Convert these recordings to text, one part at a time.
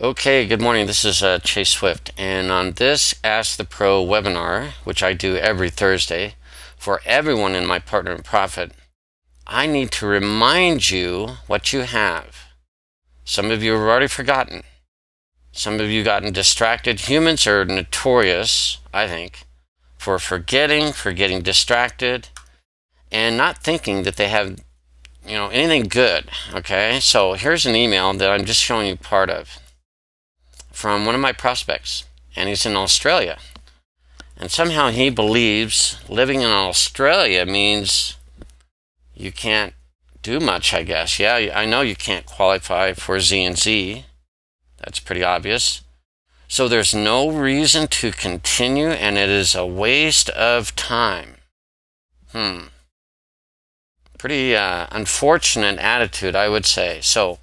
Okay, good morning. This is Chase Swift, and on this Ask the Pro webinar, which I do every Thursday for everyone in my Partner in Profit, I need to remind you what you have. Some of you have already forgotten. Some of you gotten distracted. Humans are notorious, I think, for getting distracted, and not thinking that they have, anything good. Okay, so here's an email that I'm just showing you part of, from one of my prospects, and he's in Australia. And somehow he believes living in Australia means you can't do much, I guess. Yeah, I know you can't qualify for Z and Z. That's pretty obvious. So there's no reason to continue, and it is a waste of time. Pretty unfortunate attitude, I would say. So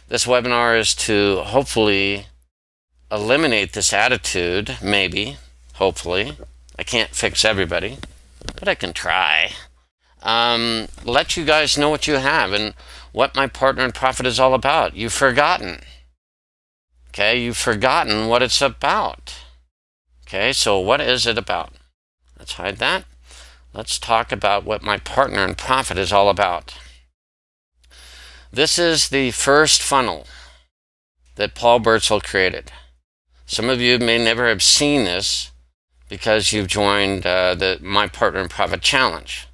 this webinar is to hopefully eliminate this attitude, maybe, hopefully. I can't fix everybody, but I can try. Let you guys know what you have and what my Partner in Profit is all about. You've forgotten. Okay, you've forgotten what it's about. Okay, so what is it about? Let's hide that. Let's talk about what my Partner in Profit is all about. This is the first funnel that Paul Burtzell created. Some of you may never have seen this because you've joined the My Partner in Profit Challenge.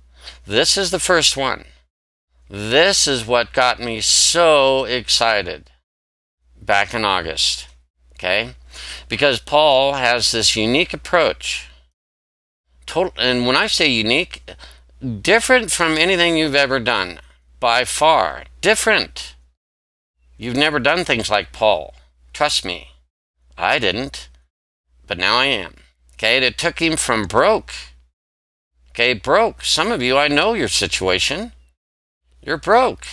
This is the first one. This is what got me so excited back in August, okay? Because Paul has this unique approach. And when I say unique, different from anything you've ever done, by far. Different. You've never done things like Paul. Trust me. I didn't, but now I am. Okay, and it took him from broke. Okay, broke. Some of you, I know your situation. You're broke.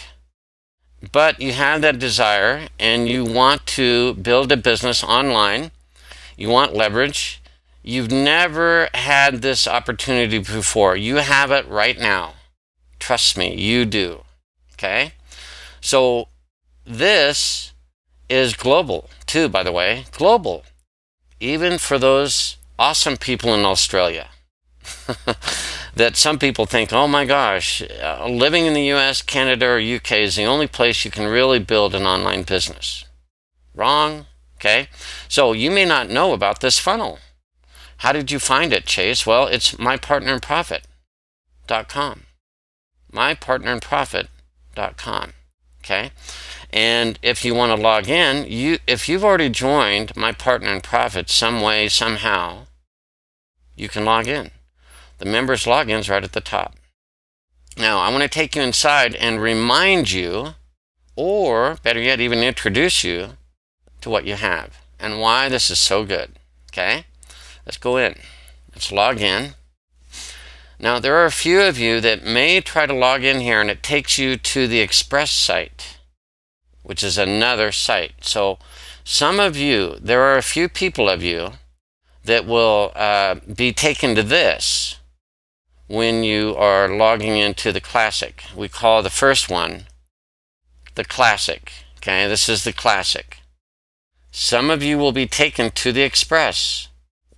But you have that desire and you want to build a business online. You want leverage. You've never had this opportunity before. You have it right now. Trust me, you do. Okay? So this is global too, by the way. Global. Even for those awesome people in Australia. That some people think, oh my gosh, living in the US, Canada, or UK is the only place you can really build an online business. Wrong. Okay? So you may not know about this funnel. How did you find it, Chase? Well, it's mypartnerinprofit.com. mypartnerinprofit.com. Okay? And if you want to log in, if you've already joined My Partner in Profit some way, somehow, you can log in. The members login's right at the top. Now, I want to take you inside and remind you, or better yet, even introduce you to what you have and why this is so good. Okay? Let's go in. Let's log in. Now, there are a few of you that may try to log in here, and it takes you to the Express site, which is another site. So some of you, there are a few people of you that will be taken to this when you are logging into the Classic. We call the first one the Classic. Okay, this is the Classic. Some of you will be taken to the Express.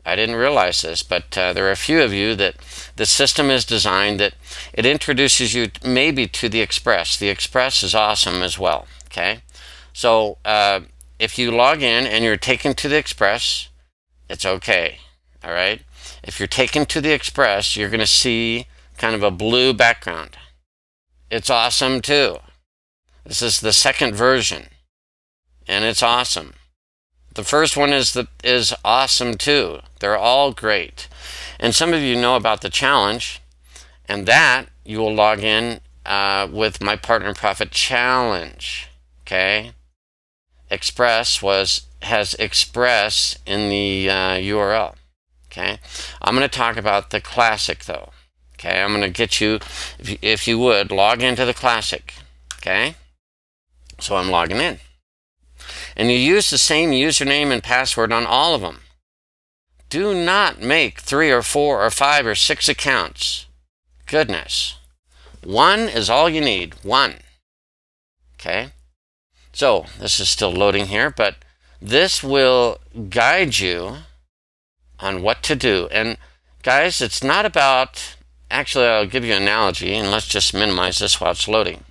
I didn't realize this, but there are a few of you that the system is designed that it introduces you maybe to the Express. The Express is awesome as well. Okay, so if you log in and you're taken to the Express, it's okay. All right. If you're taken to the Express, you're going to see kind of a blue background. It's awesome too. This is the second version, and it's awesome. The first one is awesome too. They're all great. And some of you know about the challenge, and that you will log in with My Partner in Profit Challenge. Okay? Express has Express in the URL. Okay? I'm going to talk about the Classic though. Okay? I'm going to get you, if you would, log into the Classic. Okay? So I'm logging in. And you use the same username and password on all of them. Do not make 3 or 4 or 5 or 6 accounts. Goodness. One is all you need. One. Okay? So this is still loading here, but This will guide you on what to do. And guys, it's not about, actually I'll give you an analogy, and let's just minimize this while it's loading.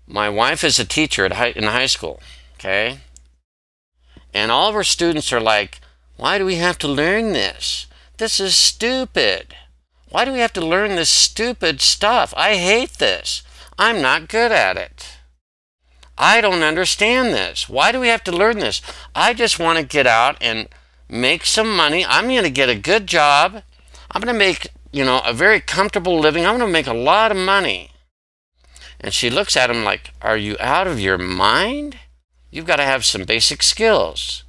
My wife is a teacher in high school, okay? And all of our students are like, why do we have to learn this? This is stupid. Why do we have to learn this stupid stuff? I hate this. I'm not good at it. I don't understand this. Why do we have to learn this? I just want to get out and make some money. I'm going to get a good job. I'm going to make, a very comfortable living. I'm going to make a lot of money. And she looks at him like, are you out of your mind? You've got to have some basic skills.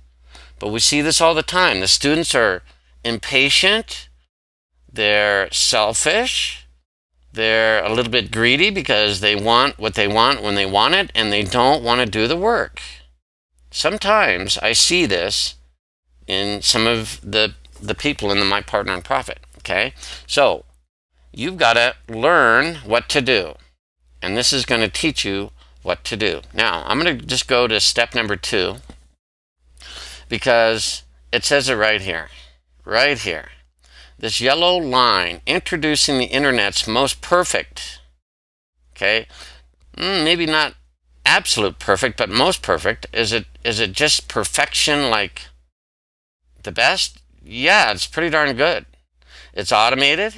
But we see this all the time. The students are impatient. They're selfish. They're a little bit greedy because they want what they want when they want it, and they don't want to do the work. Sometimes I see this in some of the people in My Partner in Profit. Okay? So you've got to learn what to do. And this is going to teach you what to do. Now, I'm going to just go to step number 2, because it says it right here. Right here. This yellow line, introducing the internet's most perfect. Okay? Maybe not absolute perfect, but most perfect. Is it just perfection, like the best? Yeah, it's pretty darn good. It's automated.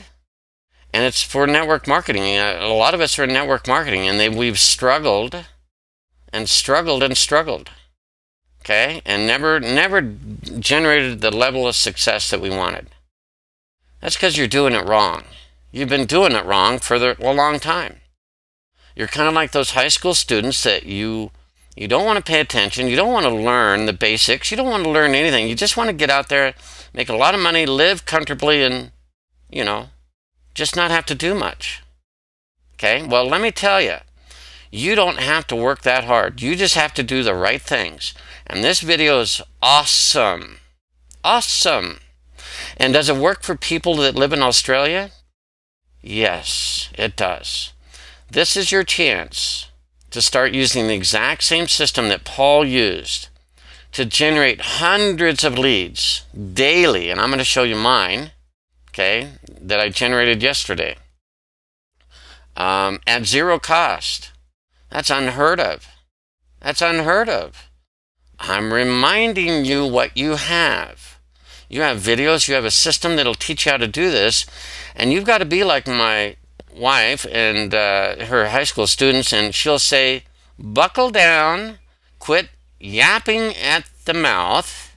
And it's for network marketing. A lot of us are in network marketing, and we've struggled and struggled and struggled. Okay? And never generated the level of success that we wanted. That's because you're doing it wrong. You've been doing it wrong for a long time. You're kind of like those high school students that you don't want to pay attention. You don't want to learn the basics. You don't want to learn anything. You just want to get out there, make a lot of money, live comfortably, and, just not have to do much. Okay? Well, let me tell you, you don't have to work that hard. You just have to do the right things. And this video is awesome. Awesome. And does it work for people that live in Australia? Yes, it does. This is your chance to start using the exact same system that Paul used to generate hundreds of leads daily. And I'm going to show you mine. Okay, that I generated yesterday at zero cost. That's unheard of. That's unheard of. I'm reminding you what you have. You have videos, you have a system that'll teach you how to do this, and you've got to be like my wife and her high school students, and she'll say, buckle down, quit yapping at the mouth,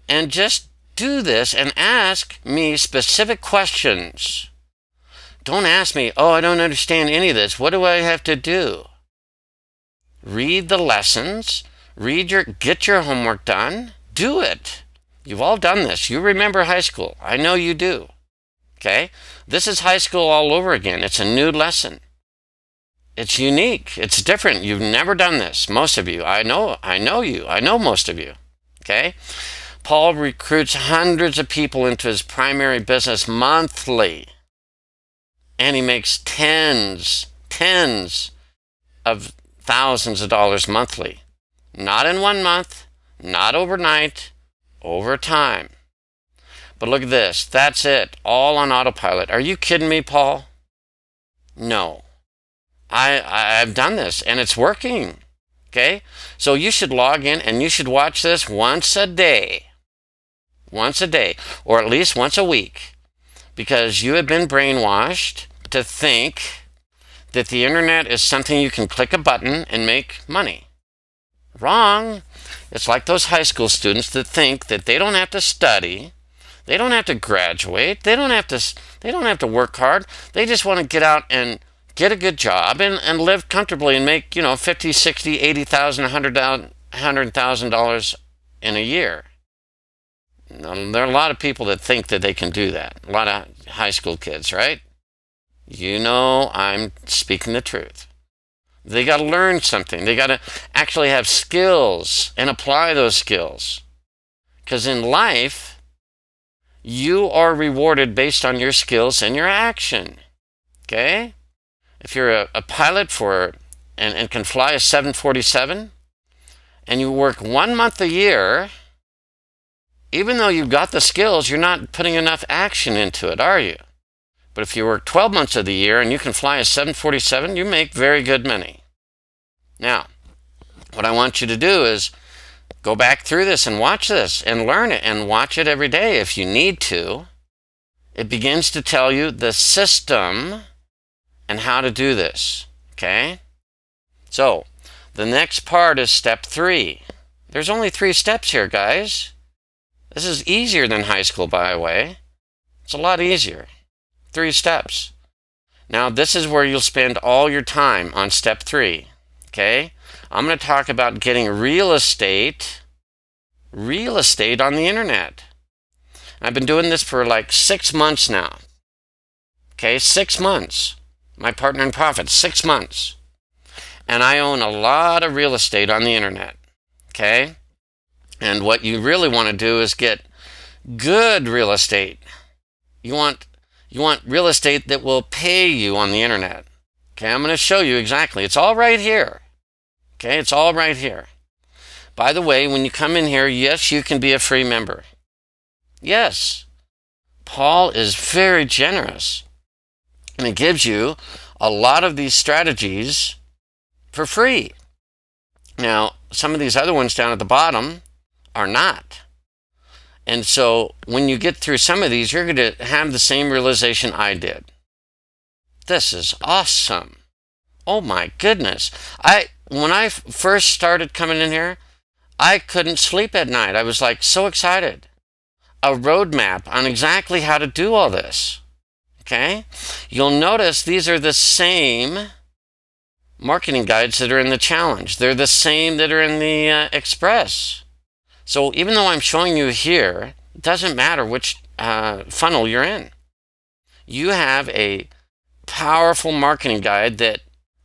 and just do this and ask me specific questions. Don't ask me, oh, I don't understand any of this. What do I have to do? Read the lessons. Get your homework done. Do it. You've all done this. You remember high school. I know you do. Okay? This is high school all over again. It's a new lesson. It's unique. It's different. You've never done this. Most of you. I know you. I know most of you. Okay? Paul recruits hundreds of people into his primary business monthly. And he makes tens of thousands of dollars monthly. Not in 1 month, not overnight, over time. But look at this. That's it. All on autopilot. Are you kidding me, Paul? No. I've done this, and it's working. Okay? So you should log in, and you should watch this once a day. Once a day, or at least once a week, because you have been brainwashed to think that the internet is something you can click a button and make money. Wrong. It's like those high school students that think that they don't have to study, they don't have to graduate, they don't have to work hard. They just want to get out and get a good job and live comfortably and make, $50,000, $60,000, $80,000, $100,000 in a year. There are a lot of people that think that they can do that. A lot of high school kids, right? I'm speaking the truth. They got to learn something. They got to actually have skills and apply those skills. Because in life, you are rewarded based on your skills and your action. Okay? If you're a pilot and can fly a 747, and you work 1 month a year, even though you've got the skills, you're not putting enough action into it, are you? But if you work 12 months of the year and you can fly a 747, you make very good money. Now, what I want you to do is go back through this and watch this and learn it and watch it every day if you need to. It begins to tell you the system and how to do this, okay? So, the next part is step 3. There's only 3 steps here, guys. This is easier than high school, by the way. It's a lot easier. 3 steps. Now, this is where you'll spend all your time on step 3, okay? I'm going to talk about getting real estate on the internet. I've been doing this for like 6 months now. Okay, 6 months. My partner in profit, 6 months. And I own a lot of real estate on the internet. Okay? And what you really want to do is get good real estate. You want real estate that will pay you on the internet. Okay, I'm going to show you exactly. It's all right here. Okay, it's all right here. By the way, when you come in here, yes, you can be a free member. Yes, Paul is very generous, and he gives you a lot of these strategies for free. Now, some of these other ones down at the bottom are not. And so when you get through some of these, you're going to have the same realization I did. This is awesome. Oh my goodness. When I first started coming in here, I couldn't sleep at night. I was like so excited. A roadmap on exactly how to do all this. Okay? You'll notice these are the same marketing guides that are in the challenge. They're the same that are in the Express. So even though I'm showing you here, it doesn't matter which funnel you're in. You have a powerful marketing guide that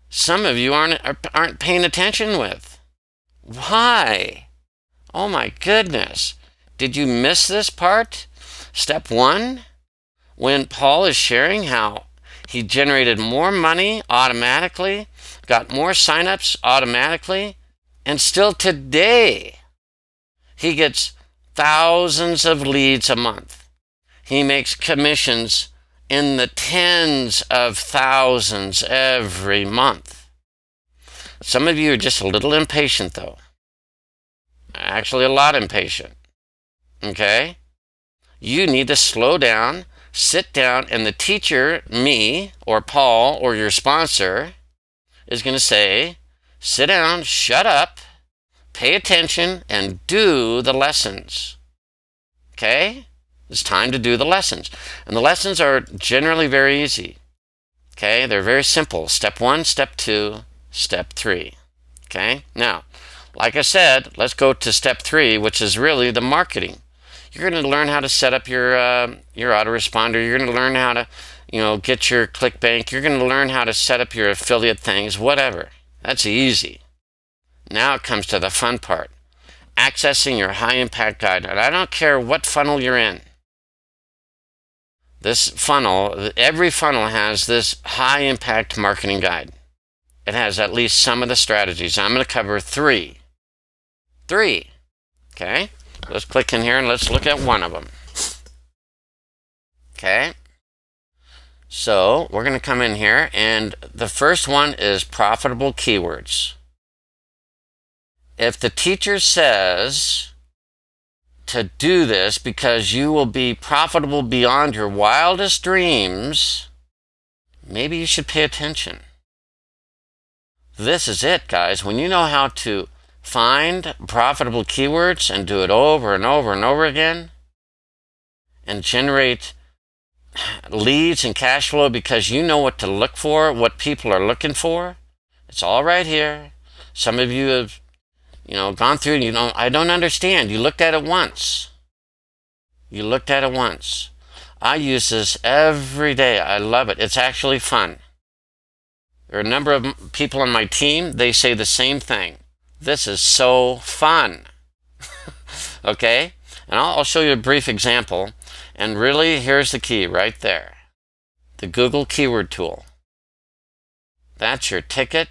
some of you aren't paying attention with. Why? Oh my goodness. Did you miss this part? Step 1, when Paul is sharing how he generated more money automatically, got more signups automatically, and still today he gets thousands of leads a month. He makes commissions in the tens of thousands every month. Some of you are just a little impatient though. Actually, a lot impatient. Okay? You need to slow down, sit down, and the teacher, me, or Paul, or your sponsor, is going to say, sit down, shut up, pay attention, and do the lessons. Okay? It's time to do the lessons. And the lessons are generally very easy. Okay? They're very simple. Step 1, step 2, step 3. Okay? Now, like I said, let's go to step 3, which is really the marketing. You're going to learn how to set up your autoresponder. You're going to learn how to, get your ClickBank. You're going to learn how to set up your affiliate things, whatever. That's easy. Now it comes to the fun part. Accessing your high impact guide. And I don't care what funnel you're in. This funnel, every funnel has this high impact marketing guide. It has at least some of the strategies. I'm going to cover 3. 3. Okay? Let's click in here and let's look at one of them. Okay? So, we're going to come in here, and the first one is profitable keywords. If the teacher says to do this because you will be profitable beyond your wildest dreams, maybe you should pay attention. This is it, guys. When you know how to find profitable keywords and do it over and over and over again and generate leads and cash flow because you know what to look for, what people are looking for. It's all right here. Some of you have, gone through and I don't understand. You looked at it once. You looked at it once. I use this every day. I love it. It's actually fun. There are a number of people on my team, they say the same thing. This is so fun. Okay? And I'll show you a brief example. And really, here's the key right there. The Google Keyword Tool. That's your ticket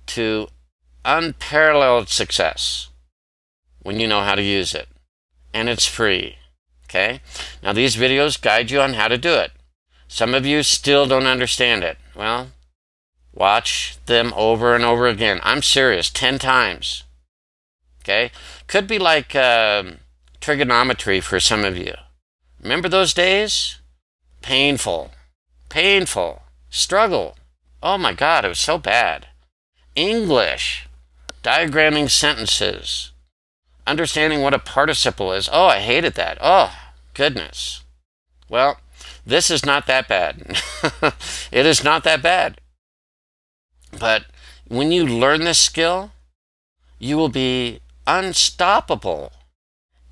to unparalleled success. when you know how to use it. And it's free. Okay? Now these videos guide you on how to do it. Some of you still don't understand it. Well, watch them over and over again. I'm serious, 10 times. Okay? Could be like trigonometry for some of you. Remember those days? Painful. Painful. Struggle. Oh my God, it was so bad. English. Diagramming sentences. Understanding what a participle is. Oh, I hated that. Oh, goodness. Well, this is not that bad. It is not that bad. But when you learn this skill, you will be unstoppable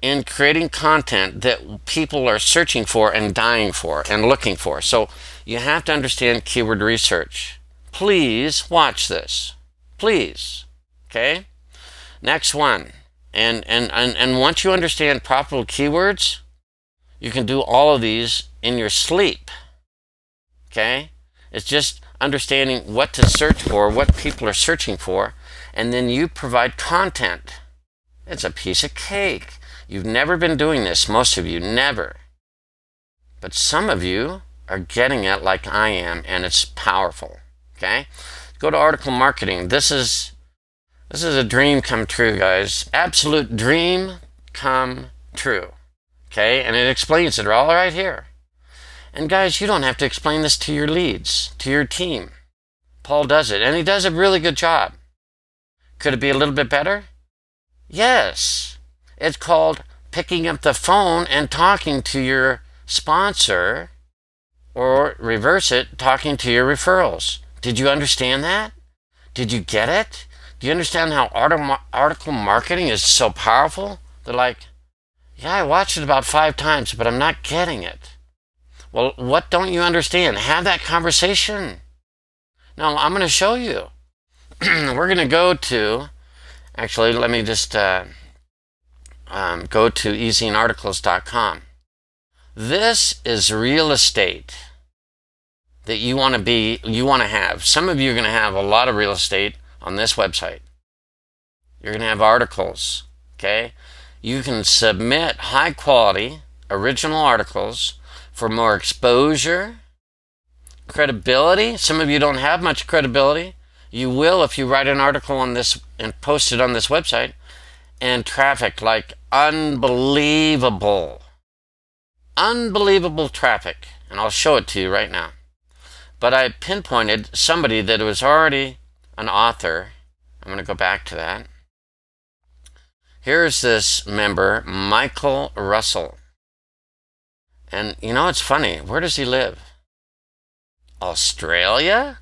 in creating content that people are searching for and dying for and looking for. So you have to understand keyword research. Please watch this. Please. Okay? Next one. And once you understand profitable keywords, you can do all of these in your sleep. Okay? It's just understanding what to search for, what people are searching for, and then you provide content. It's a piece of cake. You've never been doing this, most of you, never. But some of you are getting it like I am, and it's powerful. Okay? Go to article marketing. This is a dream come true, guys. Absolute dream come true. Okay? And it explains it all right here. And guys, you don't have to explain this to your leads, to your team. Paul does it, and he does a really good job. Could it be a little bit better? Yes. It's called picking up the phone and talking to your sponsor, or reverse it, talking to your referrals. Did you understand that? Did you get it? Do you understand how article marketing is so powerful? They're like, yeah, I watched it about 5 times, but I'm not getting it. Well, what don't you understand? Have that conversation. Now, I'm going to show you. We're going to go to, actually, let me just go to easyinarticles.com. This is real estate that you want to have. Some of you are going to have a lot of real estate on this website. You're going to have articles, okay? You can submit high quality original articles for more exposure, credibility. Some of you don't have much credibility. You will if you write an article on this and post it on this website. And traffic, like unbelievable. Unbelievable traffic. And I'll show it to you right now. But I pinpointed somebody that was already an author. I'm going to go back to that. Here's this member, Michael Russell. And you know, it's funny. Where does he live? Australia?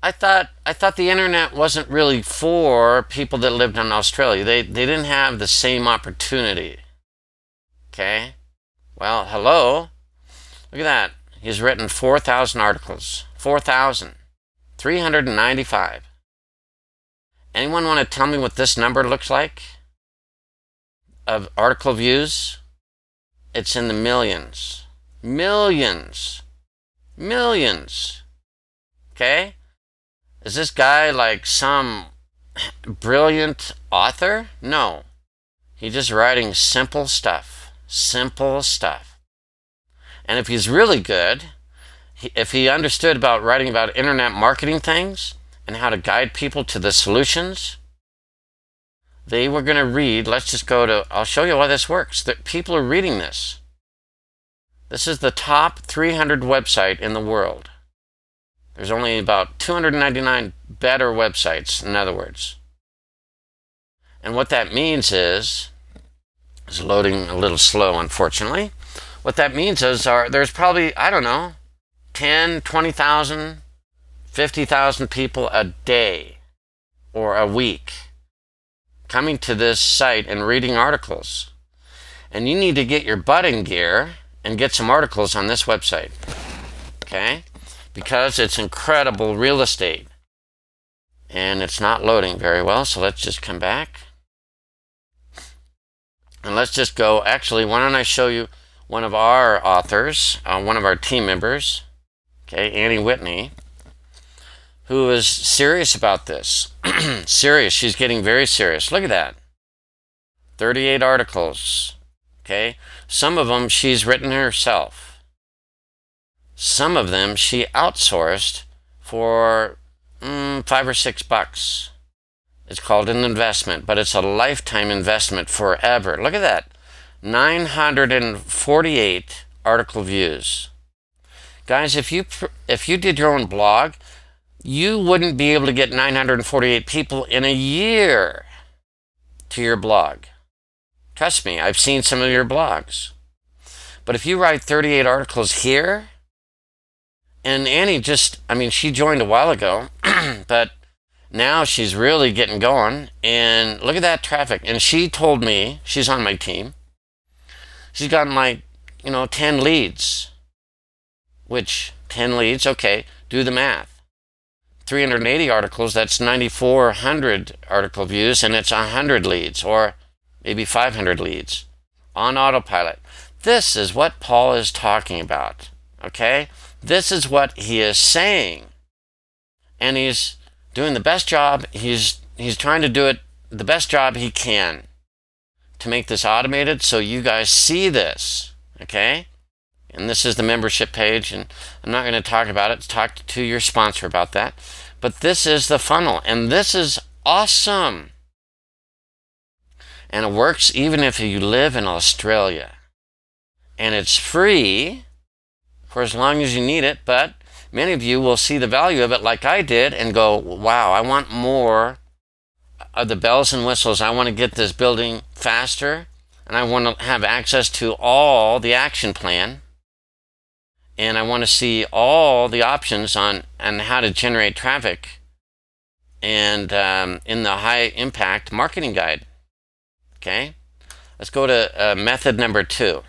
I thought the internet wasn't really for people that lived in Australia. They didn't have the same opportunity. Okay? Well, hello. Look at that. He's written 4,000 articles. 4,395. Anyone want to tell me what this number looks like of article views? It's in the millions. Millions. Millions. Okay? Is this guy like some brilliant author? No. He's just writing simple stuff. Simple stuff. And if he's really good, if he understood about writing about internet marketing things and how to guide people to the solutions, they were going to read. Let's just go to, I'll show you how this works. That people are reading this. This is the top 300 website in the world. There's only about 299 better websites, in other words. And what that means is, it's loading a little slow, unfortunately. What that means is there's probably, I don't know, 10, 20,000, 50,000 people a day or a week coming to this site and reading articles. And you need to get your butt in gear and get some articles on this website. Okay? Because it's incredible real estate. And it's not loading very well, so let's just come back. And let's just go, actually, why don't I show you one of our authors, one of our team members, okay, Annie Whitney, who is serious about this. Serious, she's getting very serious. Look at that. 38 articles. Okay? Some of them she's written herself. Some of them she outsourced for $5 or $6. It's called an investment, but it's a lifetime investment forever. Look at that. 948 article views. Guys, if you did your own blog, you wouldn't be able to get 948 people in a year to your blog. Trust me, I've seen some of your blogs. But if you write 38 articles here, and Annie she joined a while ago, but now she's really getting going, and look at that traffic. And she told me, she's on my team, she's gotten like, 10 leads. Which, 10 leads, okay, do the math. 380 articles, that's 9,400 article views, and it's 100 leads, or maybe 500 leads on autopilot. This is what Paul is talking about, okay? This is what he is saying. And he's doing the best job. He's trying to do it the best job he can to make this automated so you guys see this, okay? And this is the membership page, and I'm not going to talk about it. Talk to your sponsor about that. But this is the funnel, and this is awesome. And it works even if you live in Australia. And it's free for as long as you need it, but many of you will see the value of it like I did and go, wow, I want more of the bells and whistles. I want to get this building faster, and I want to have access to all the action plan. And I want to see all the options on how to generate traffic and in the high impact marketing guide. Okay, let's go to method number 2,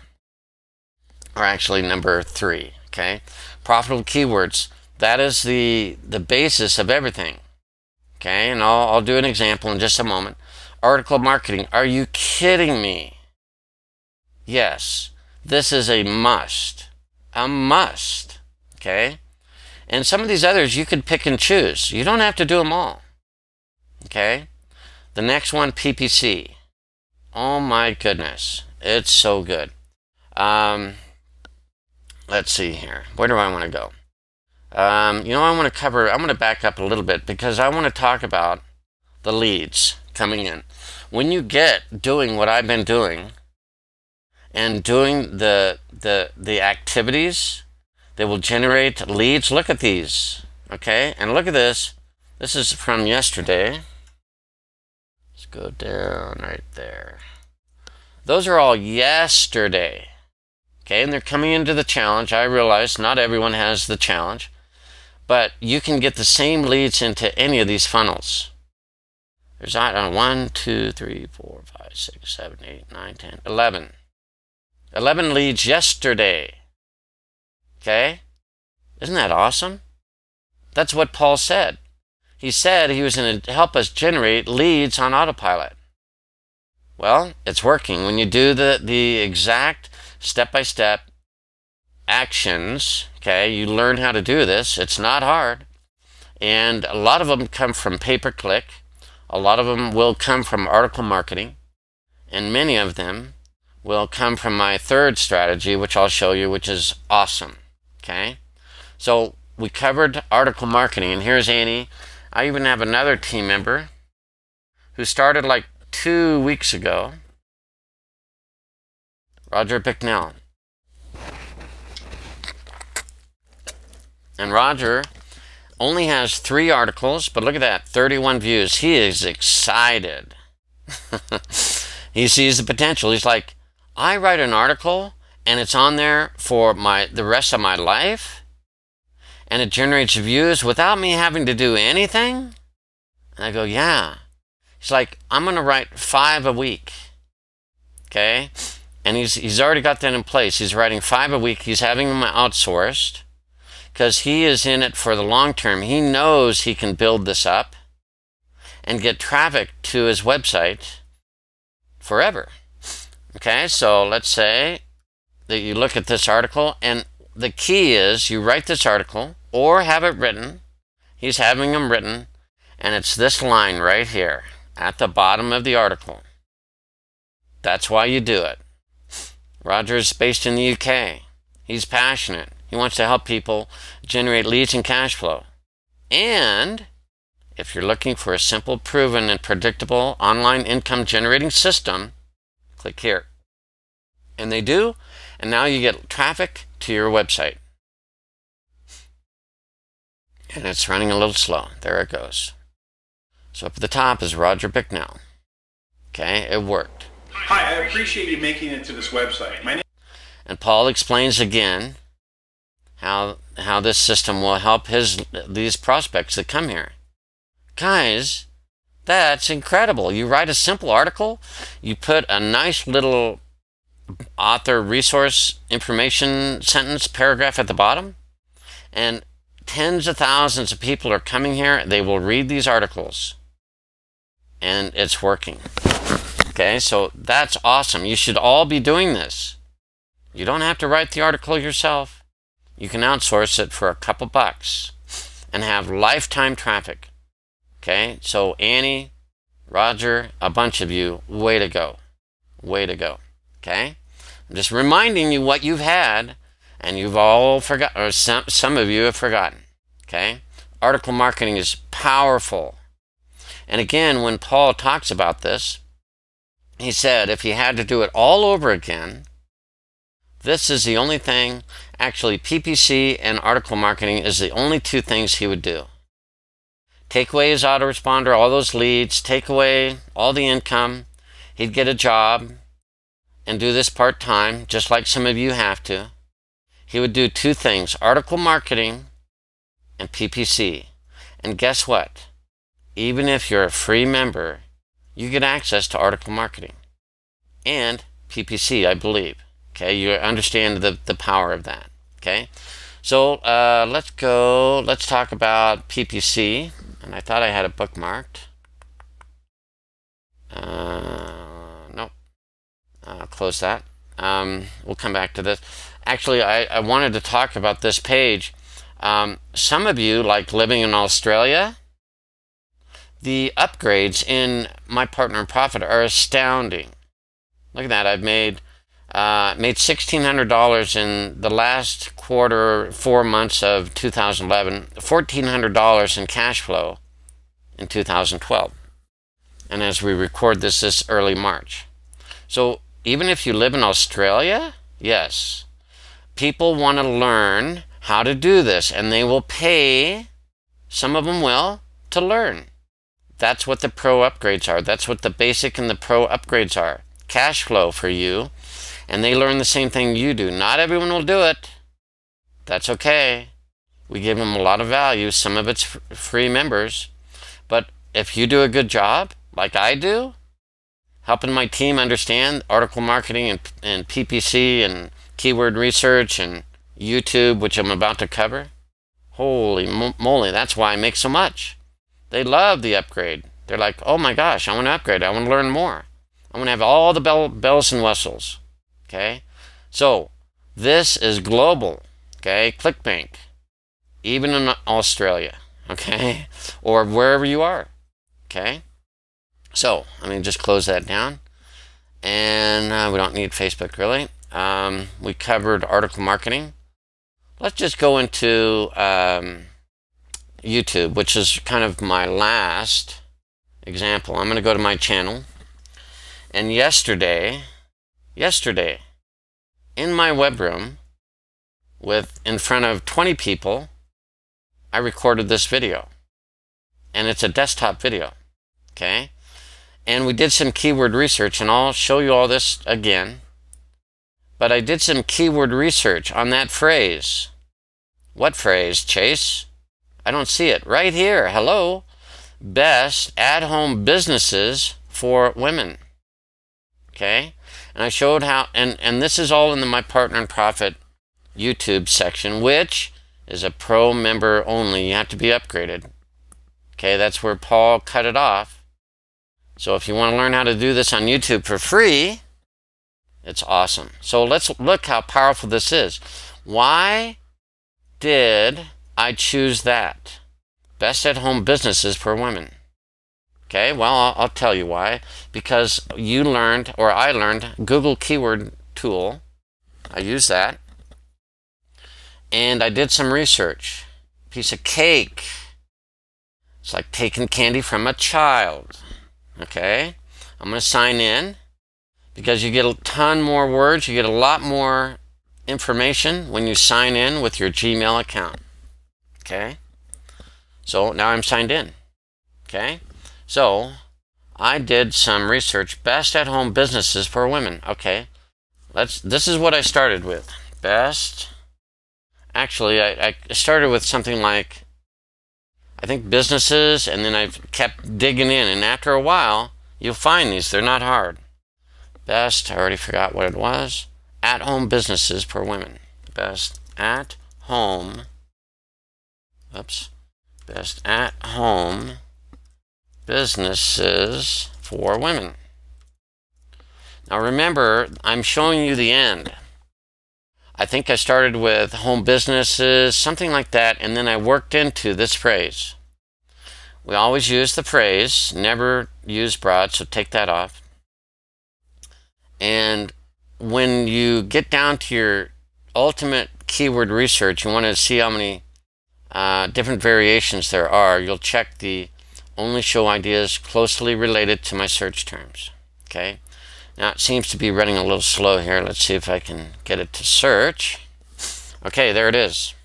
or actually number 3. Okay, profitable keywords. That is the basis of everything. Okay, and I'll do an example in just a moment. Article marketing. Are you kidding me? Yes, this is a must. A must, okay? And some of these others you could pick and choose. You don't have to do them all, okay? The next one, PPC. Oh my goodness, it's so good. Let's see here. Where do I want to go? I want to back up a little bit because I want to talk about the leads coming in. When you get doing what I've been doing, and doing the activities that will generate leads. Look at these, okay? And look at this. This is from yesterday. Let's go down right there. Those are all yesterday, okay? And they're coming into the challenge. I realize not everyone has the challenge, but you can get the same leads into any of these funnels. There's 1, 2, 3, 4, 5, 6, 7, 8, 9, 10, 11. 11 leads yesterday. Okay? Isn't that awesome? That's what Paul said. He said he was going to help us generate leads on autopilot. Well, it's working. When you do the exact step-by-step actions, okay, you learn how to do this. It's not hard. And a lot of them come from pay-per-click. A lot of them will come from article marketing. And many of them will come from my third strategy, which I'll show you, which is awesome. Okay? So we covered article marketing, and here's Annie. I even have another team member who started like 2 weeks ago, Roger Bicknell. And Roger only has 3 articles, but look at that, 31 views. He is excited. He sees the potential. He's like, I write an article and it's on there for the rest of my life, and it generates views without me having to do anything? And I go, yeah. He's like, I'm going to write 5 a week. Okay? And he's already got that in place. He's writing 5 a week. He's having them outsourced because he is in it for the long term. He knows he can build this up and get traffic to his website forever. Okay, so let's say that you look at this article, and the key is you write this article or have it written. He's having them written, and it's this line right here at the bottom of the article. That's why you do it. Roger's based in the UK. He's passionate. He wants to help people generate leads and cash flow. And if you're looking for a simple, proven, and predictable online income generating system, click here. And they do, and now you get traffic to your website. And it's running a little slow. There it goes. So up at the top is Roger Bicknell. Okay, it worked. Hi, I appreciate you making it to this website. And Paul explains again how this system will help these prospects that come here. Guys, that's incredible. You write a simple article, you put a nice little author resource information sentence paragraph at the bottom, and tens of thousands of people are coming here. They will read these articles, and it's working. Okay, so that's awesome. You should all be doing this. You don't have to write the article yourself. You can outsource it for a couple bucks and have lifetime traffic. Okay, so Annie, Roger, a bunch of you, way to go. Way to go. Okay, I'm just reminding you what you've had, and you've all forgotten, or some of you have forgotten. Okay, article marketing is powerful. And again, when Paul talks about this, he said if he had to do it all over again, this is the only thing, actually PPC and article marketing is the only two things he would do. Take away his autoresponder, all those leads, take away all the income. He'd get a job and do this part-time, just like some of you have to. He would do two things, article marketing and PPC. And guess what? Even if you're a free member, you get access to article marketing and PPC, I believe. Okay, you understand the power of that. Okay, so let's talk about PPC. And I thought I had it bookmarked. Nope. Close that. We'll come back to this. Actually, I wanted to talk about this page. Some of you, like living in Australia, the upgrades in My Partner in Profit are astounding. Look at that. I've made $1,600 in the last quarter, 4 months of 2011, $1,400 in cash flow in 2012. And as we record this early March. So even if you live in Australia, yes, people want to learn how to do this, and they will pay, some of them will, to learn. That's what the pro upgrades are. That's what the basic and the pro upgrades are. Cash flow for you. And they learn the same thing you do. Not everyone will do it. That's okay. We give them a lot of value. Some of it's free members. But if you do a good job, like I do, helping my team understand article marketing and PPC and keyword research and YouTube, which I'm about to cover, holy moly, that's why I make so much. They love the upgrade. They're like, oh my gosh, I want to upgrade. I want to learn more. I want to have all the bells and whistles. Okay, so this is global. Okay, ClickBank, even in Australia. Okay, or wherever you are. Okay, so let me just close that down, and we don't need Facebook really. We covered article marketing. Let's just go into YouTube, which is kind of my last example. I'm going to go to my channel, and yesterday, in my web room, in front of 20 people, I recorded this video. And it's a desktop video. Okay? And we did some keyword research, and I'll show you all this again. But I did some keyword research on that phrase. What phrase, Chase? I don't see it. Right here. Hello. Best at-home businesses for women. Okay? And I showed how, and this is all in the My Partner in Profit YouTube section, which is a pro member only. You have to be upgraded. Okay, that's where Paul cut it off. So if you want to learn how to do this on YouTube for free, it's awesome. So let's look how powerful this is. Why did I choose that? Best at home businesses for women. Okay, well, I'll tell you why. Because you learned, or I learned, Google Keyword Tool. I use that. And I did some research. Piece of cake. It's like taking candy from a child. Okay, I'm going to sign in because you get a ton more words. You get a lot more information when you sign in with your Gmail account. Okay, so now I'm signed in. Okay, so I did some research. Best at home businesses for women. Okay, this is what I started with. Best. Actually, I started with something like, I think, businesses, and then I've kept digging in, and after a while you'll find these. They're not hard. Best, I already forgot what it was. At home businesses for women. Best at home. Oops. Best at home businesses for women. Now remember, I'm showing you the end. I think I started with home businesses, something like that, and then I worked into this phrase. We always use the phrase, never use broad, so take that off. And when you get down to your ultimate keyword research, you want to see how many different variations there are. You'll check the only show ideas closely related to my search terms. Okay. Now it seems to be running a little slow here. Let's see if I can get it to search. Okay, there it is.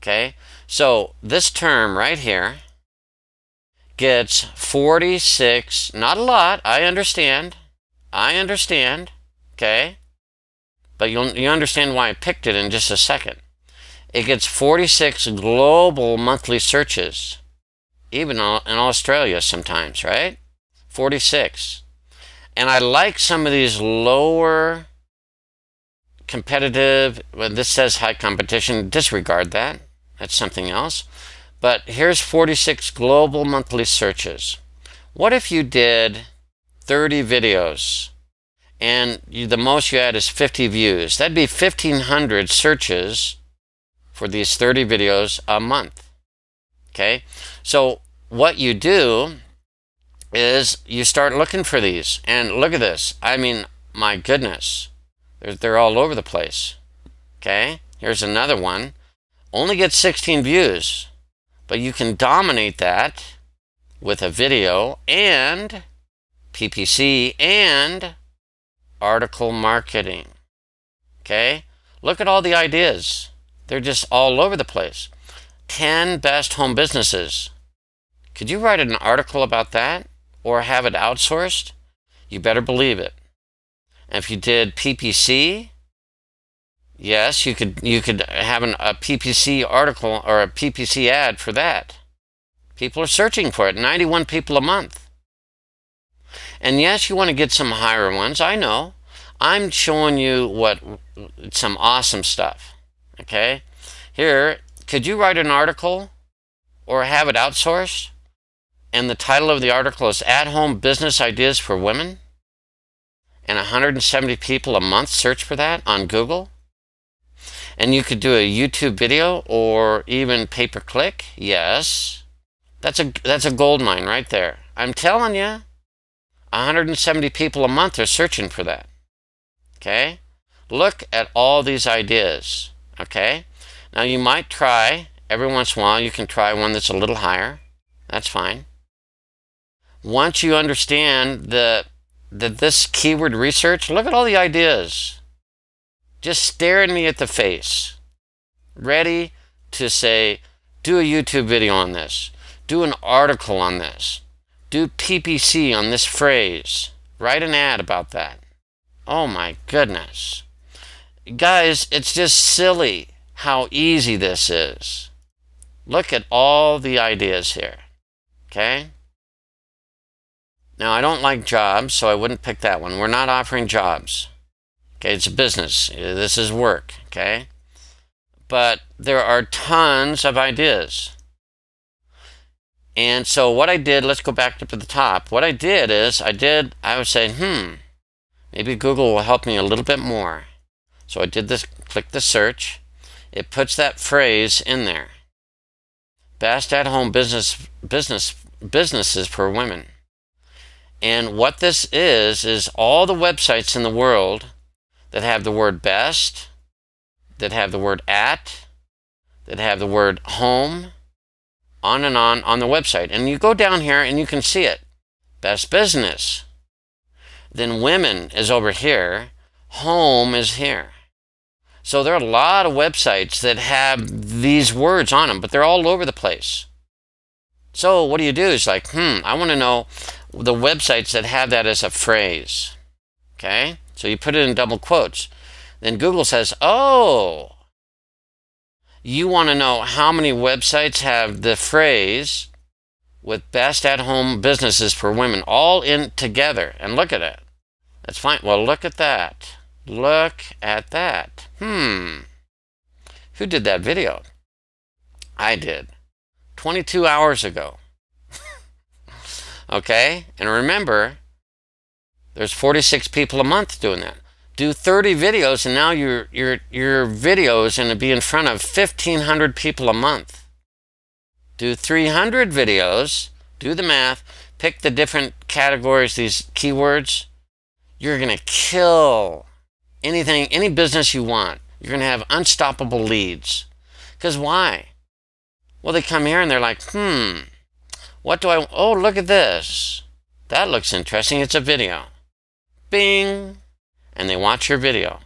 Okay, so this term right here gets 46, not a lot, I understand, okay, but you understand why I picked it in just a second. It gets 46 global monthly searches, even in Australia sometimes, right? 46. And I like some of these lower competitive, well, this says high competition, disregard that. That's something else. But here's 46 global monthly searches. What if you did 30 videos and the most you had is 50 views? That'd be 1,500 searches for these 30 videos a month. Okay? So what you do is you start looking for these, and look at this. I mean, my goodness, they're all over the place. Okay, here's another one. Only gets 16 views, but you can dominate that with a video and PPC and article marketing. Okay, look at all the ideas. They're just all over the place. 10 best home businesses. Could you write an article about that? Or have it outsourced? You better believe it. And if you did PPC, yes, you could have a PPC article or a PPC ad for that. People are searching for it. 91 people a month. And yes, you want to get some higher ones. I know. I'm showing you some awesome stuff. Okay? Here, could you write an article or have it outsourced? And the title of the article is At Home Business Ideas for Women. And 170 people a month search for that on Google. And you could do a YouTube video or even pay-per-click. Yes. That's a gold mine right there. I'm telling you, 170 people a month are searching for that. Okay? Look at all these ideas. Okay? Now you might try, every once in a while, you can try one that's a little higher. That's fine. Once you understand this keyword research, look at all the ideas. Just staring me at the face. Ready to say, do a YouTube video on this. Do an article on this. Do PPC on this phrase. Write an ad about that. Oh my goodness. Guys, it's just silly how easy this is. Look at all the ideas here. Okay? Now, I don't like jobs, so I wouldn't pick that one. We're not offering jobs. Okay, it's a business. This is work, okay? But there are tons of ideas. And so what I did, let's go back up to the top. What I did is, I would say, maybe Google will help me a little bit more. So I did this, click the search. It puts that phrase in there. Best at-home businesses for women. And what this is all the websites in the world that have the word best, that have the word at, that have the word home, on and on the website. And you go down here and you can see it. Best business. Then women is over here. Home is here. So there are a lot of websites that have these words on them, but they're all over the place. So what do? It's like, I want to know the websites that have that as a phrase. Okay? So you put it in double quotes. Then Google says, oh, you want to know how many websites have the phrase with best at-home businesses for women all in together. And look at it. That's fine. Well, look at that. Look at that. Who did that video? I did. 22 hours ago. Okay? And remember, there's 46 people a month doing that. Do 30 videos and now your video is going to be in front of 1,500 people a month. Do 300 videos, do the math, pick the different categories, these keywords. You're going to kill anything, any business you want. You're going to have unstoppable leads. Because why? Well, they come here and they're like, what do I, oh, look at this. That looks interesting. It's a video. Bing. And they watch your video.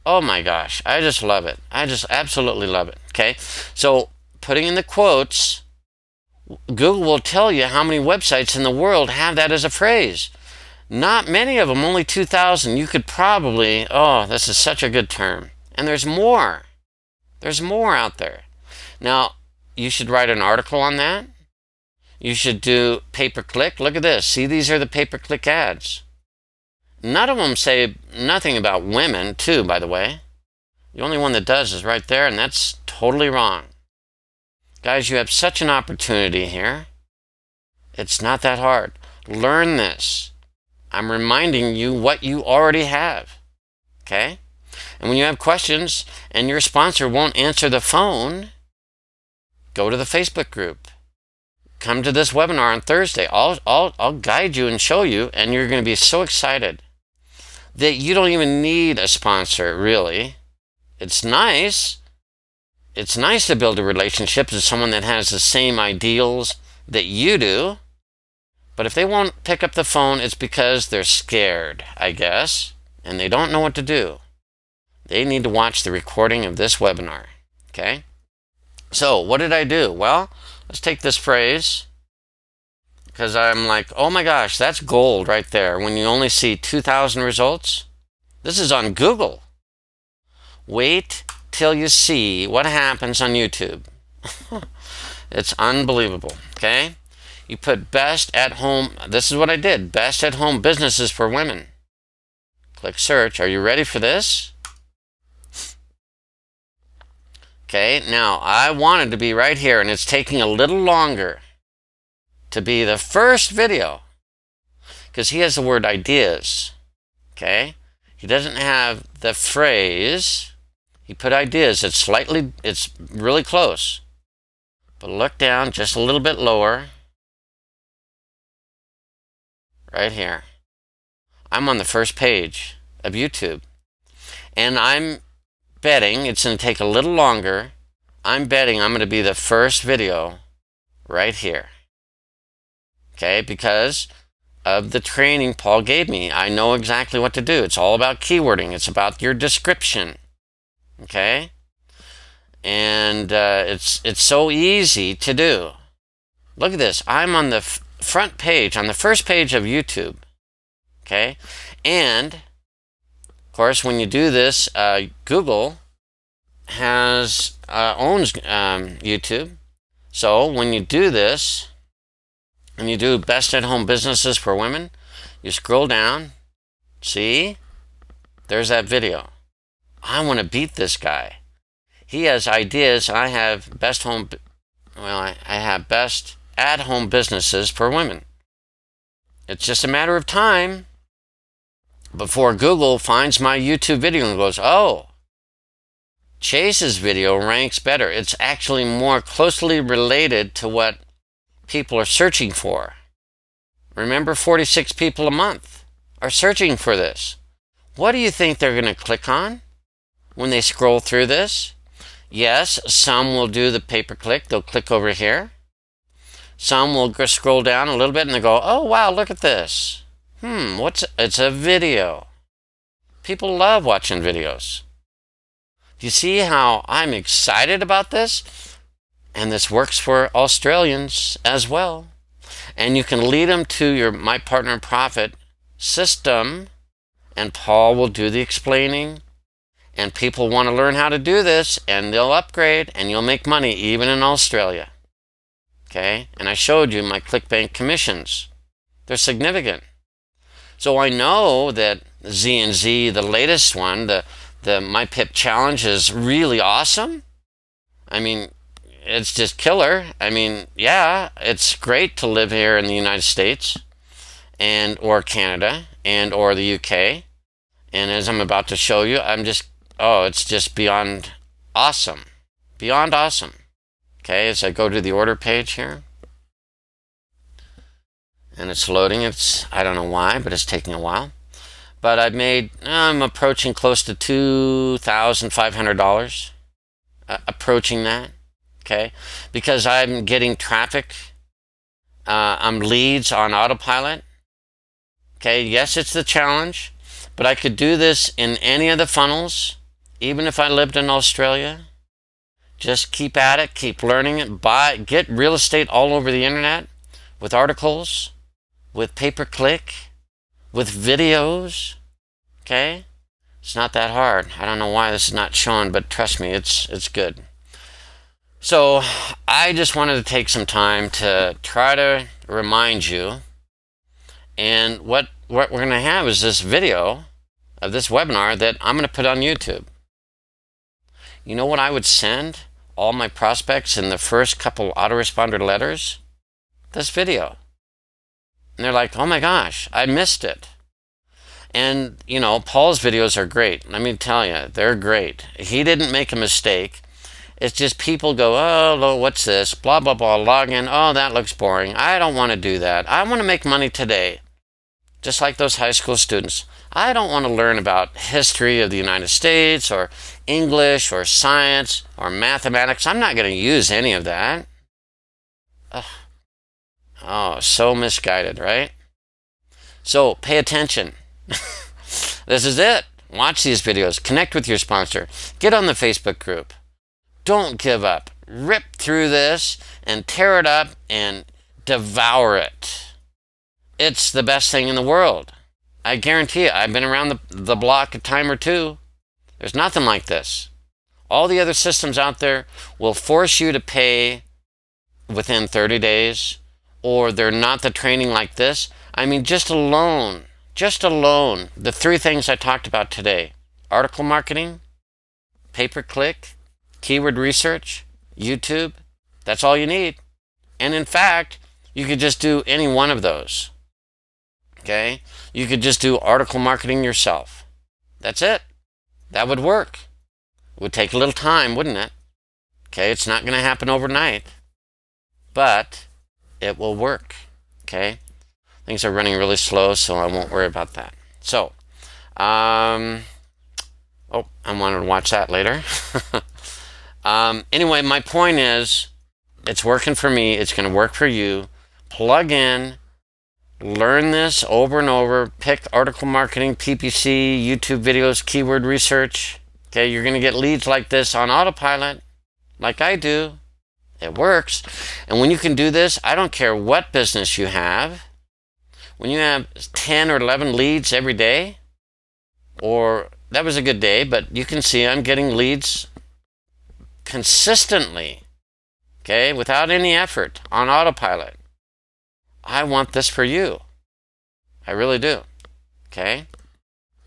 Oh my gosh, I just love it. I just absolutely love it. Okay, so putting in the quotes, Google will tell you how many websites in the world have that as a phrase. Not many of them, only 2,000. You could probably, oh, this is such a good term. And there's more. There's more out there. Now, you should write an article on that. You should do pay-per-click. Look at this. See, these are the pay-per-click ads. None of them say nothing about women, too, by the way. The only one that does is right there, and that's totally wrong. Guys, you have such an opportunity here. It's not that hard. Learn this. I'm reminding you what you already have. Okay? And when you have questions and your sponsor won't answer the phone, go to the Facebook group. Come to this webinar on Thursday. I'll guide you and show you, and you're going to be so excited that you don't even need a sponsor, really. It's nice. It's nice to build a relationship with someone that has the same ideals that you do. But if they won't pick up the phone, it's because they're scared, I guess, and they don't know what to do. They need to watch the recording of this webinar. Okay? So, what did I do? Well, let's take this phrase, because I'm like, oh my gosh, that's gold right there. When you only see 2,000 results, this is on Google. Wait till you see what happens on YouTube. It's unbelievable, okay? You put best at home, this is what I did, best at home businesses for women. Click search. Are you ready for this? Okay, now I wanted to be right here, and it's taking a little longer to be the first video because he has the word ideas. Okay, he doesn't have the phrase. He put ideas. It's really close, but look down just a little bit lower right here. I'm on the first page of YouTube, and I'm betting it's going to take a little longer. I'm betting I'm going to be the first video right here. Okay, because of the training Paul gave me. I know exactly what to do. It's all about keywording. It's about your description. Okay? And it's so easy to do. Look at this. I'm on the front page, on the first page of YouTube. Okay? And, of course, when you do this, Google owns YouTube. So when you do this, and you do best at home businesses for women, you scroll down, see, there's that video. I want to beat this guy. He has ideas. I have best at home businesses for women. It's just a matter of time before Google finds my YouTube video and goes, oh, Chase's video ranks better. It's actually more closely related to what people are searching for. Remember, 46 people a month are searching for this. What do you think they're going to click on when they scroll through this? Yes, some will do the pay-per-click. They'll click over here. Some will scroll down a little bit and they go, oh, wow, look at this. It's a video. People love watching videos. Do you see how I'm excited about this? And this works for Australians as well. And you can lead them to your My Partner in Profit system, and Paul will do the explaining. And people want to learn how to do this, and they'll upgrade, and you'll make money even in Australia. Okay? And I showed you my ClickBank commissions. They're significant. So I know that Z&Z, the latest one, the MyPiP challenge is really awesome. I mean, it's just killer. I mean, yeah, it's great to live here in the United States and or Canada and or the UK. And as I'm about to show you, it's just beyond awesome. Beyond awesome. Okay, as I go to the order page here. And it's loading. I don't know why, but it's taking a while. But I'm approaching close to $2,500. Approaching that. Okay, because I'm getting traffic. I'm leads on autopilot. Okay, yes, it's the challenge, but I could do this in any of the funnels, even if I lived in Australia. Just keep at it, keep learning it, get real estate all over the internet with articles, with pay-per-click, with videos. Okay, it's not that hard. I don't know why this is not showing, but trust me, it's good. So I just wanted to take some time to try to remind you, and what we're going to have is this video of this webinar that I'm going to put on YouTube. You know what I would send all my prospects in the first couple autoresponder letters? This video. And they're like, oh my gosh, I missed it. And, you know, Paul's videos are great. Let me tell you, they're great. He didn't make a mistake. It's just people go, oh, what's this? Blah, blah, blah, log in. Oh, that looks boring. I don't want to do that. I want to make money today. Just like those high school students. I don't want to learn about history of the United States or English or science or mathematics. I'm not going to use any of that. Ugh. Oh, so misguided, right? So pay attention. This is it. Watch these videos. Connect with your sponsor. Get on the Facebook group. Don't give up. Rip through this and tear it up and devour it. It's the best thing in the world. I guarantee you. I've been around the block a time or two. There's nothing like this. All the other systems out there will force you to pay within 30 days, or they're not the training like this. I mean, just alone, the three things I talked about today: article marketing, pay-per-click, keyword research, YouTube. That's all you need. And in fact, you could just do any one of those. Okay? You could just do article marketing yourself. That's it. That would work. It would take a little time, wouldn't it? Okay? It's not going to happen overnight. But it will work. Okay? Things are running really slow, so I won't worry about that. So, I wanted to watch that later. Anyway, my point is, it's working for me. It's going to work for you. Plug in, learn this over and over. Pick article marketing, PPC, YouTube videos, keyword research. Okay, you're going to get leads like this on autopilot, like I do. It works. And when you can do this, I don't care what business you have. When you have 10 or 11 leads every day, or that was a good day, but you can see I'm getting leads consistently, okay, without any effort, on autopilot. I want this for you. I really do. Okay?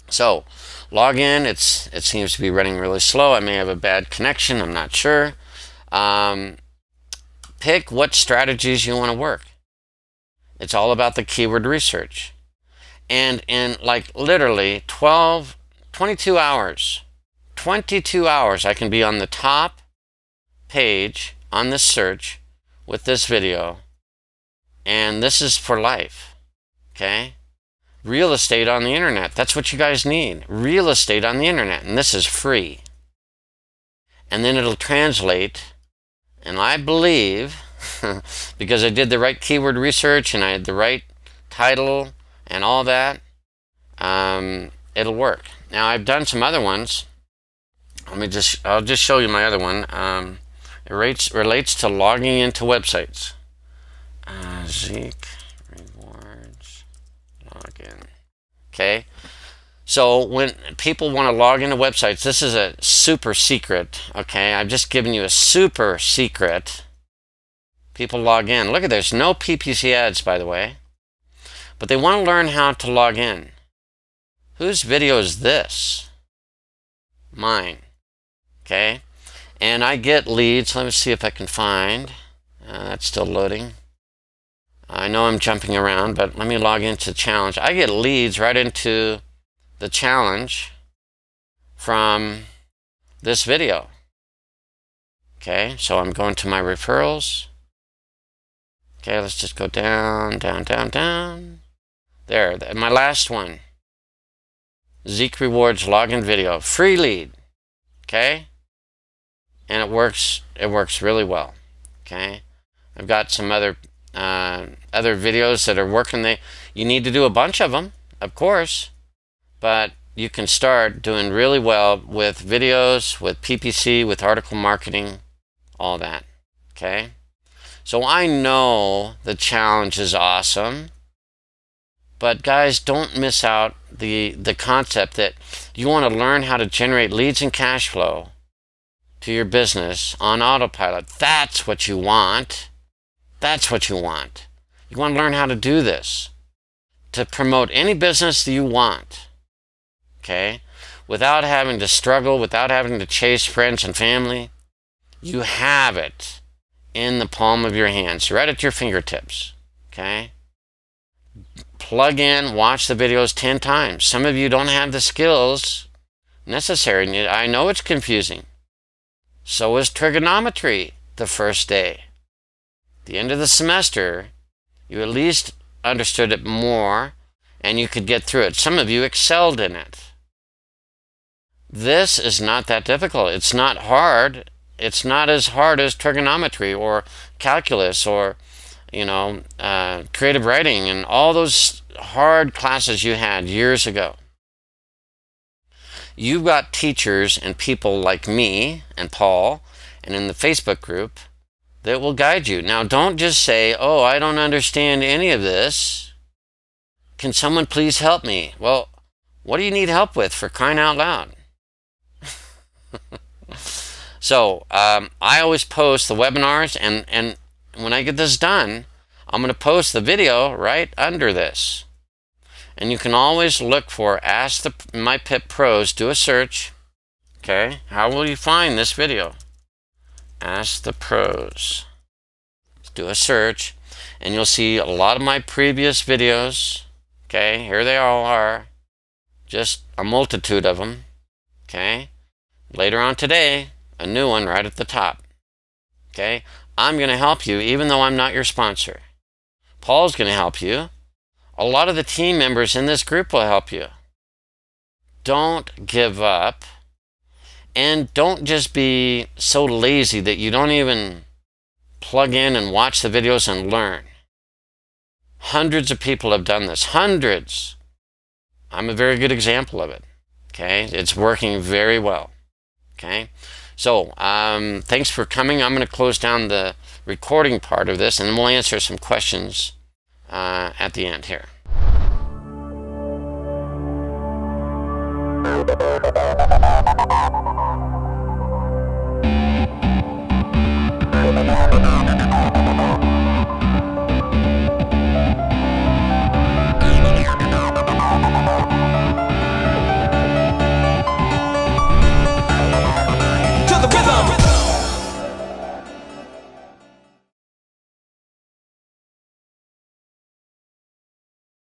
So, log in. It seems to be running really slow. I may have a bad connection. I'm not sure. Pick what strategies you want to work. It's all about the keyword research. And in like literally 22 hours, 22 hours, I can be on the top page on this search with this video. And this is for life. Okay? Real estate on the internet. That's what you guys need. Real estate on the internet. And this is free. And then it'll translate. And I believe, because I did the right keyword research and I had the right title and all that, it'll work. Now I've done some other ones. I'll just show you my other one. It relates to logging into websites. Zeke rewards login. Okay. So when people want to log into websites, this is a super secret. Okay. I've just given you a super secret. People log in. Look at this. No PPC ads, by the way. But they want to learn how to log in. Whose video is this? Mine. Okay. And I get leads. Let me see if I can find. That's still loading. I know I'm jumping around, but let me log into the challenge. I get leads right into the challenge from this video. Okay, so I'm going to my referrals. Okay, let's just go down, down, down, down. There, my last one. Zeke Rewards login video. Free lead. Okay? And it works really well. Okay? I've got some other videos that are working. You need to do a bunch of them, of course, but you can start doing really well with videos, with PPC, with article marketing, all that. Okay? So I know the challenge is awesome, but guys, don't miss out the concept that you want to learn how to generate leads and cash flow to your business on autopilot. That's what you want. That's what you want. You want to learn how to do this, to promote any business that you want, okay? Without having to struggle, without having to chase friends and family. You have it in the palm of your hands, right at your fingertips, okay? Plug in, watch the videos 10 times. Some of you don't have the skills necessary. I know it's confusing. So is trigonometry the first day. The end of the semester, you at least understood it more and you could get through it. Some of you excelled in it. This is not that difficult. It's not hard. It's not as hard as trigonometry or calculus or, creative writing and all those hard classes you had years ago. You've got teachers and people like me and Paul and in the Facebook group that will guide you. Now, don't just say, oh, I don't understand any of this. Can someone please help me? Well, what do you need help with, for crying out loud? So, I always post the webinars, and when I get this done, I'm going to post the video right under this. And you can always look for Ask the MyPiP Pros, do a search. Okay, how will you find this video? Ask the Pros. Do a search, and you'll see a lot of my previous videos. Okay, here they all are. Just a multitude of them. Okay, later on today, a new one right at the top. Okay, I'm going to help you even though I'm not your sponsor. Paul's going to help you. A lot of the team members in this group will help you. Don't give up. And don't just be so lazy that you don't even plug in and watch the videos and learn. Hundreds of people have done this. Hundreds. I'm a very good example of it. Okay? It's working very well. Okay? So, thanks for coming. I'm going to close down the recording part of this, and then we'll answer some questions at the end here.